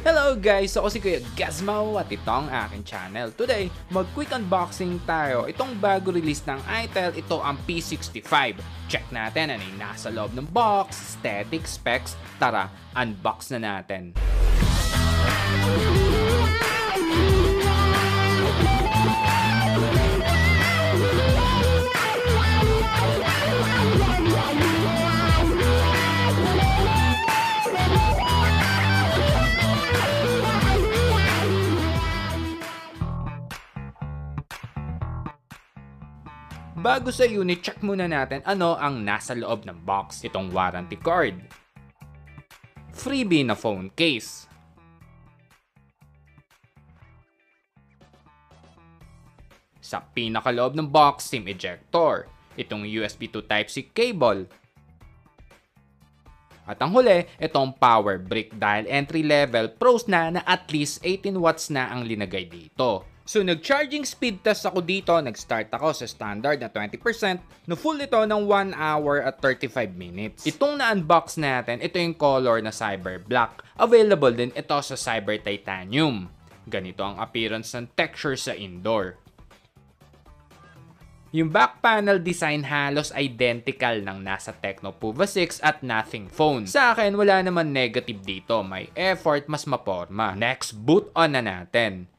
Hello guys! Ako si Kuya Gazmao at ito ang aking channel. Today, mag-quick unboxing tayo. Itong bago release ng ITEL, ito ang P65. Check natin ano yung nasa loob ng box, aesthetic, specs. Tara, unbox na natin. Bago sa unit, check muna natin ano ang nasa loob ng box. Itong warranty card, freebie na phone case, sa pinakaloob ng box, SIM ejector, itong USB to Type-C cable, at ang huli, itong power brick dahil entry level pros na at least 18 watts na ang linagay dito. So nag-charging speed test ako dito, nag-start ako sa standard na 20%, no full ito ng 1 hour at 35 minutes. Itong na-unbox natin, ito yung color na Cyber Black. Available din ito sa Cyber Titanium. Ganito ang appearance ng texture sa indoor. Yung back panel design halos identical ng nasa Tecno Pova 6 at Nothing Phone. Sa akin, wala naman negative dito. May effort, mas maporma. Next, boot on na natin.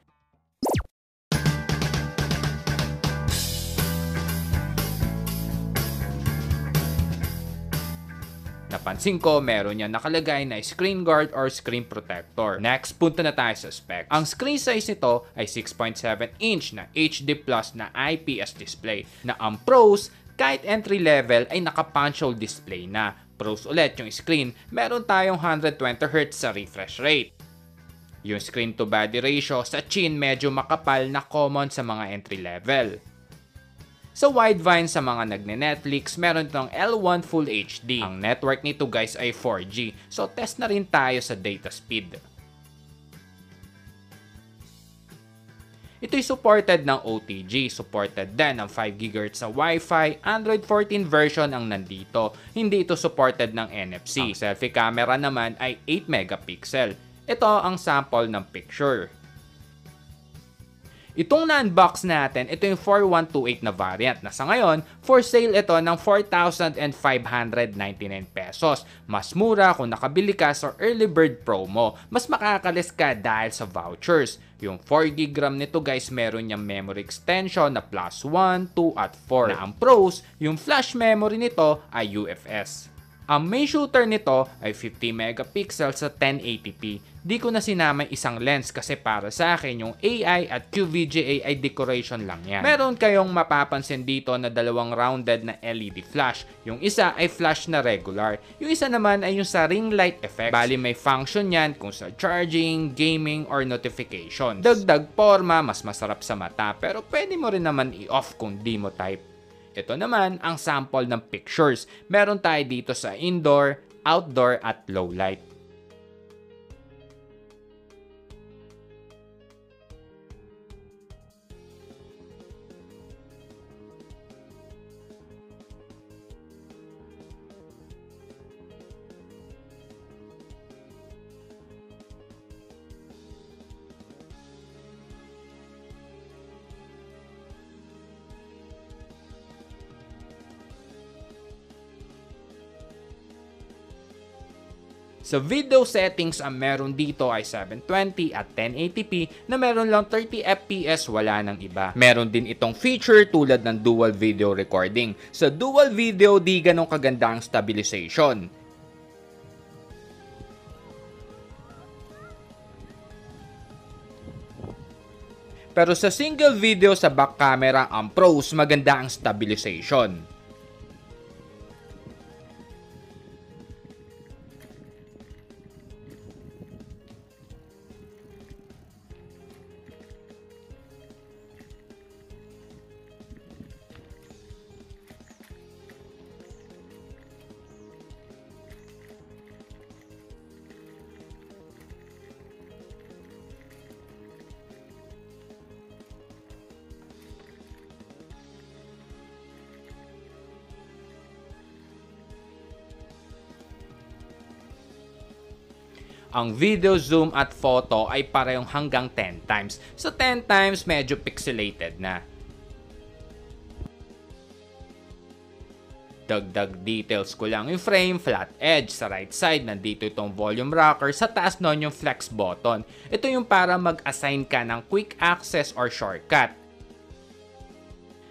Napansin ko, meron yan nakalagay na screen guard or screen protector. Next, punta na tayo sa specs. Ang screen size nito ay 6.7 inch na HD Plus na IPS display na ang pros, kahit entry level ay naka-punch hole display na. Pros ulit yung screen, meron tayong 120Hz sa refresh rate. Yung screen to body ratio sa chin medyo makapal na common sa mga entry level. Sa Widevine sa mga nagne-Netflix, meron itong L1 Full HD. Ang network nito guys ay 4G, so test na rin tayo sa data speed. Ito'y supported ng OTG, supported din ng 5GHz sa Wi-Fi, Android 14 version ang nandito. Hindi ito supported ng NFC. Ang selfie camera naman ay 8 megapixel. Ito ang sample ng picture. Itong na-unbox natin, ito yung 4128 na variant na sa ngayon, for sale ito ng 4,599 pesos. Mas mura kung nakabili ka sa early bird promo. Mas makakalis ka dahil sa vouchers. Yung 4GB RAM nito guys, meron niyang memory extension na plus 1, 2 at 4. Na ang pros, yung flash memory nito ay UFS. Ang main shooter nito ay 50 megapixel sa 1080p. Di ko na sinama isang lens kasi para sa akin yung AI at QVGA ay decoration lang yan. Meron kayong mapapansin dito na dalawang rounded na LED flash. Yung isa ay flash na regular. Yung isa naman ay yung sa ring light effect. Bali may function yan kung sa charging, gaming, or notifications. Dagdag forma, mas masarap sa mata pero pwede mo rin naman i-off kung di mo type. Ito naman ang sample ng pictures. Meron tayo dito sa indoor, outdoor at low light. Sa video settings, ang meron dito ay 720 at 1080p na meron lang 30fps, wala nang iba. Meron din itong feature tulad ng dual video recording. Sa dual video, di ganong kaganda ang stabilization. Pero sa single video sa back camera, ang pros, maganda ang stabilization. Ang video zoom at photo ay parehong hanggang 10 times. So 10 times medyo pixelated na. Dagdag details ko lang yung frame, flat edge. Sa right side, nandito itong volume rocker. Sa taas nun yung flex button. Ito yung para mag-assign ka ng quick access or shortcut.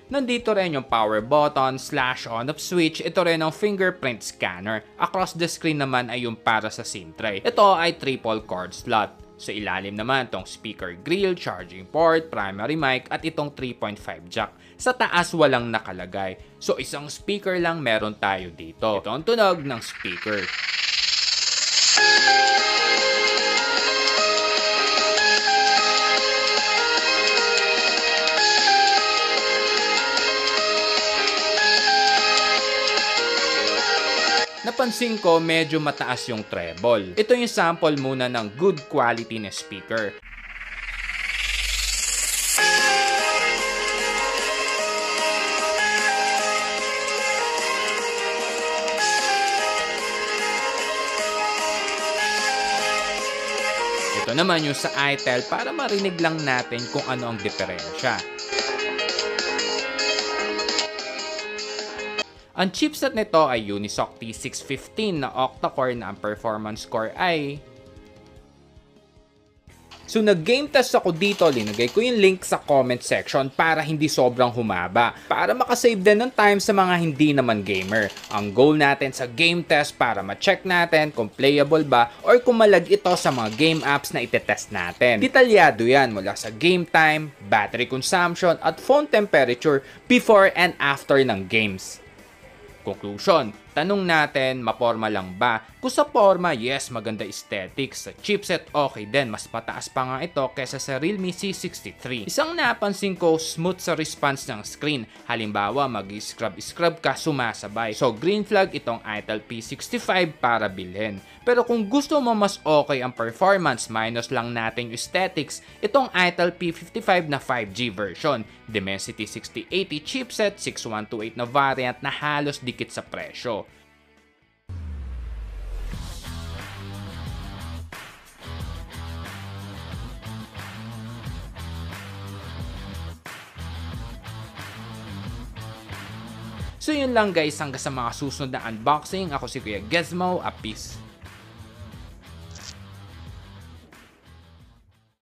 Nandito rin yung power button, slash on off switch. Ito rin ang fingerprint scanner. Across the screen naman ay yung para sa SIM tray. Ito ay triple cord slot. Sa ilalim naman itong speaker grill, charging port, primary mic at itong 3.5 jack. Sa taas walang nakalagay. So isang speaker lang meron tayo dito. Ito ang tunog ng speaker. Napansin ko medyo mataas yung treble. Ito yung sample muna ng good quality na speaker. Ito naman yung sa itel para marinig lang natin kung ano ang diferensya. Ang chipset nito ay Unisoc T615 na octa-core na ang performance score ay... So nag-game test ako dito, linagay ko yung link sa comment section para hindi sobrang humaba. Para makasave din ng time sa mga hindi naman gamer. Ang goal natin sa game test para ma-check natin kung playable ba or kung malag ito sa mga game apps na itetest natin. Detalyado yan mula sa game time, battery consumption at phone temperature before and after ng games. Conclusion, tanong natin, maporma lang ba? Kung sa forma, yes, maganda aesthetics. Sa chipset, okay din. Mas mataas pa nga ito kesa sa Realme C63. Isang napansin ko, smooth sa response ng screen. Halimbawa, mag-scrub ka, sumasabay. So, green flag itong itel P65 para bilhin. Pero kung gusto mo mas okay ang performance, minus lang natin yung aesthetics, itong itel P55 na 5G version. Dimensity 6080 chipset, 6128 na variant na halos dikit sa presyo. So yun lang guys, hanggang sa mga susunod na unboxing. Ako si Kuya Gizmo, peace.